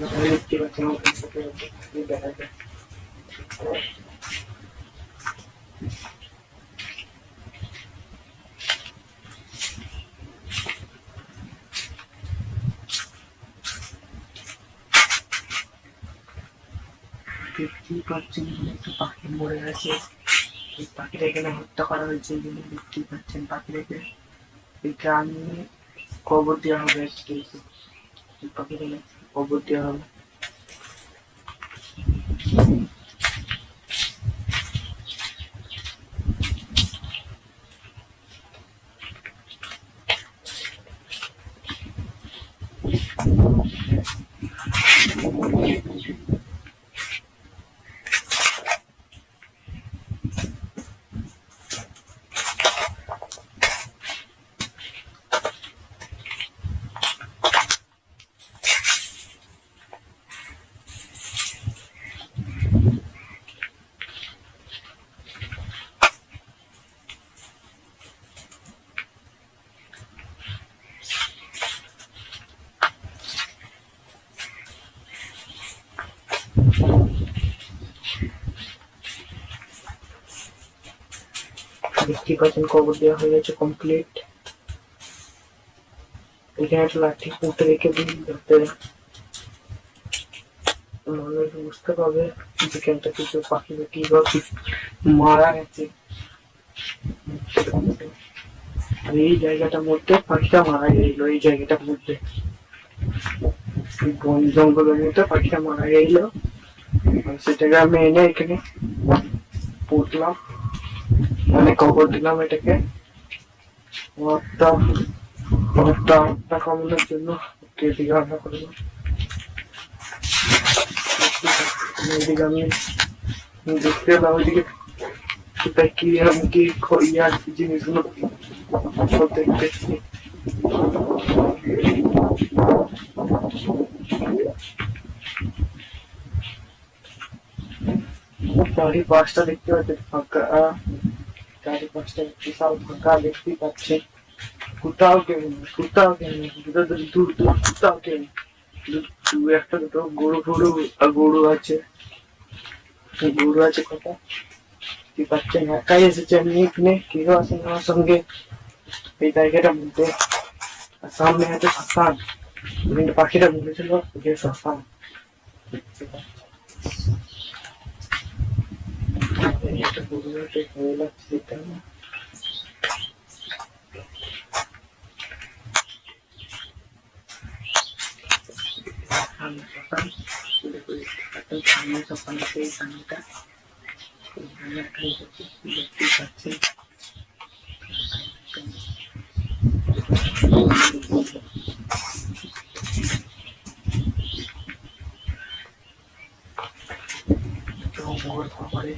দেখতে পাচ্ছেন আমার সাথে দেখা যায়। দেখতেই পাচ্ছেন একটা পাখি মরে আছে। এই পাখিটা এখানে হত্যা করা হয়েছে, দেখতেই পাচ্ছেন পাখিটাকে এই গ্রামে কবর দেওয়া হবে। এই পাখিটাকে কবর দেওয়া হবে। দেখতে পাচ্ছেন কবর দেওয়া হয়ে গেছে কমপ্লিট। এখানে একটা লাঠি পুঁতে রেখে দিন যাতে মানুষ বুঝতে পারবে যেখানটা কিছু পাখি কিভাবে মারা গেছে। আর এই জায়গাটার মধ্যে পাখিটা মারা গেছিল, এই জায়গাটার মধ্যে বন জঙ্গলের মধ্যে পাখিটা মারা গেছিল। সেটাকে আমি এনে এখানে পুঁতলাম, মানে কবর দিলাম এটাকে কমানোর জন্য। এদিকে রান্না করলাম, এদিকে আমি দেখতে পেলাম ওইদিকে কি আমি কি ইয়ার জিনিসগুলো দেখতেছি। চারিপাশটা দেখতে পাচ্ছি ফাঁকা, চারিপাশটা বিশাল ফাঁকা দেখতেই পাচ্ছি। কোথাও কেউ নেই, কোথাও কেউ নেই, দূর দূর কোথাও কেউ নেই। দু একটা দুটো গরু আছে, গরু আছে কোথাও কি পাচ্ছেন। একাই এসেছে, আমি এখানে কেউ আসেন আমার সঙ্গে এই জায়গাটার মধ্যে। আর সামনে আছে শ্মশান, কিন্তু পাখিটা বলেছিল যে শ্মশান। একটা গরুতে হয়ে লাগছে এটা সামনে শ্মশান সেই সামনেটা দেখতে পাচ্ছি। মোর খাবারে